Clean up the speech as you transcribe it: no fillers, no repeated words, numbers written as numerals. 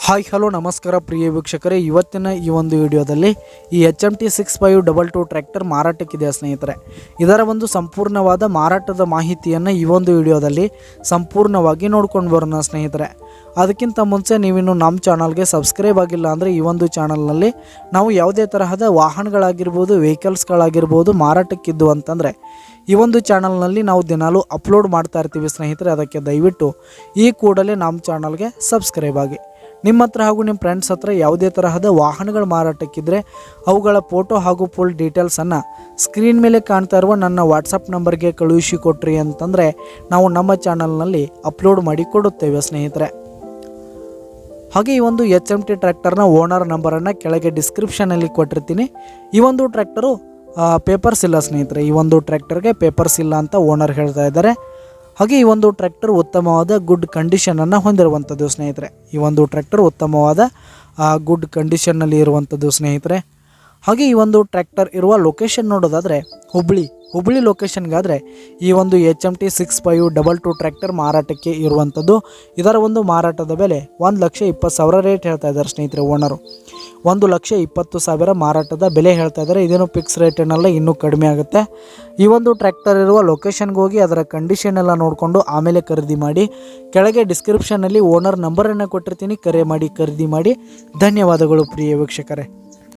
Hi hello ನಮಸ್ಕಾರ ಪ್ರಿಯ ವೀಕ್ಷಕರೇ, ಇವತ್ತಿನ ಈ ಒಂದು ವಿಡಿಯೋದಲ್ಲಿ ಈ HMT 6522 ಟ್ರ್ಯಾಕ್ಟರ್ ಮಾರಾಟಕ್ಕಿದೆ ಸ್ನೇಹಿತರೆ. ಇದರ ಒಂದು ಸಂಪೂರ್ಣವಾದ ಮಾರಾಟದ ಮಾಹಿತಿಯನ್ನು ಈ ಒಂದು ವಿಡಿಯೋದಲ್ಲಿ ಸಂಪೂರ್ಣವಾಗಿ ನೋಡ್ಕೊಂಡು ಬರೋಣ ಸ್ನೇಹಿತರೆ. ಅದಕ್ಕಿಂತ ಮುಂಚೆ ನೀವಿನ್ನು ನಮ್ಮ ಚಾನಲ್ಗೆ ಸಬ್ಸ್ಕ್ರೈಬ್ ಆಗಿಲ್ಲ ಅಂದರೆ ಈ ಒಂದು ಚಾನಲ್ನಲ್ಲಿ ನಾವು ಯಾವುದೇ ತರಹದ ವಾಹನಗಳಾಗಿರ್ಬೋದು, ವೆಹಿಕಲ್ಸ್ಗಳಾಗಿರ್ಬೋದು ಮಾರಾಟಕ್ಕಿದ್ದು ಅಂತಂದರೆ ಈ ಒಂದು ಚಾನಲ್ನಲ್ಲಿ ನಾವು ದಿನಾಲೂ ಅಪ್ಲೋಡ್ ಮಾಡ್ತಾ ಇರ್ತೀವಿ ಸ್ನೇಹಿತರೆ. ಅದಕ್ಕೆ ದಯವಿಟ್ಟು ಈ ಕೂಡಲೇ ನಮ್ಮ ಚಾನಲ್ಗೆ ಸಬ್ಸ್ಕ್ರೈಬ್ ಆಗಿ. ನಿಮ್ಮ ಹತ್ರ ಹಾಗೂ ನಿಮ್ಮ ಫ್ರೆಂಡ್ಸ್ ಹತ್ರ ಯಾವುದೇ ತರಹದ ವಾಹನಗಳ ಮಾರಾಟಕ್ಕಿದ್ರೆ ಅವುಗಳ ಫೋಟೋ ಹಾಗೂ ಫುಲ್ ಡೀಟೇಲ್ಸನ್ನು ಸ್ಕ್ರೀನ್ ಮೇಲೆ ಕಾಣ್ತಾ ಇರುವ ನನ್ನ ವಾಟ್ಸಪ್ ನಂಬರ್ಗೆ ಕಳುಹಿಸಿ ಕೊಟ್ರಿ ಅಂತಂದರೆ ನಾವು ನಮ್ಮ ಚಾನಲ್ನಲ್ಲಿ ಅಪ್ಲೋಡ್ ಮಾಡಿ ಕೊಡುತ್ತೇವೆ ಸ್ನೇಹಿತರೆ. ಹಾಗೆ ಈ ಒಂದು HMT ಟ್ರ್ಯಾಕ್ಟರ್ನ ಓನರ್ ನಂಬರನ್ನು ಕೆಳಗೆ ಡಿಸ್ಕ್ರಿಪ್ಷನಲ್ಲಿ ಕೊಟ್ಟಿರ್ತೀನಿ. ಈ ಒಂದು ಟ್ರ್ಯಾಕ್ಟರು ಪೇಪರ್ಸ್ ಇಲ್ಲ ಸ್ನೇಹಿತರೆ. ಈ ಒಂದು ಟ್ರ್ಯಾಕ್ಟರ್ಗೆ ಪೇಪರ್ಸ್ ಇಲ್ಲ ಅಂತ ಓನರ್ ಹೇಳ್ತಾ ಇದ್ದಾರೆ. ಹಾಗೆ ಈ ಒಂದು ಟ್ರ್ಯಾಕ್ಟರ್ ಉತ್ತಮವಾದ ಗುಡ್ ಕಂಡೀಷನನ್ನು ಹೊಂದಿರುವಂಥದ್ದು ಸ್ನೇಹಿತರೆ. ಈ ಒಂದು ಟ್ರ್ಯಾಕ್ಟರ್ ಉತ್ತಮವಾದ ಗುಡ್ ಕಂಡೀಷನ್ನಲ್ಲಿ ಇರುವಂಥದ್ದು ಸ್ನೇಹಿತರೆ. ಹಾಗೆ ಈ ಒಂದು ಟ್ರ್ಯಾಕ್ಟರ್ ಇರುವ ಲೊಕೇಶನ್ ನೋಡೋದಾದರೆ ಹುಬ್ಬಳ್ಳಿ ಲೊಕೇಶನ್ಗಾದರೆ ಈ ಒಂದು HMT 6522 ಟ್ರ್ಯಾಕ್ಟರ್ ಮಾರಾಟಕ್ಕೆ ಇರುವಂಥದ್ದು. ಇದರ ಒಂದು ಮಾರಾಟದ ಬೆಲೆ 1,20,000 ರೇಟ್ ಹೇಳ್ತಾ ಇದ್ದಾರೆ ಸ್ನೇಹಿತರೆ ಓನರು. 1,20,000 ಮಾರಾಟದ ಬೆಲೆ ಹೇಳ್ತಾ ಇದ್ದಾರೆ. ಇದೇನು ಫಿಕ್ಸ್ ರೇಟ್ ಏನಲ್ಲ, ಇನ್ನೂ ಕಡಿಮೆ ಆಗುತ್ತೆ. ಈ ಒಂದು ಟ್ರ್ಯಾಕ್ಟರ್ ಇರುವ ಲೊಕೇಶನ್ಗೆ ಹೋಗಿ ಅದರ ಕಂಡೀಷನ್ ಎಲ್ಲ ನೋಡಿಕೊಂಡು ಆಮೇಲೆ ಖರೀದಿ ಮಾಡಿ. ಕೆಳಗೆ ಡಿಸ್ಕ್ರಿಪ್ಷನ್ನಲ್ಲಿ ಓನರ್ ನಂಬರನ್ನು ಕೊಟ್ಟಿರ್ತೀನಿ, ಕರೆ ಮಾಡಿ ಖರೀದಿ ಮಾಡಿ. ಧನ್ಯವಾದಗಳು ಪ್ರಿಯ ವೀಕ್ಷಕರೇ.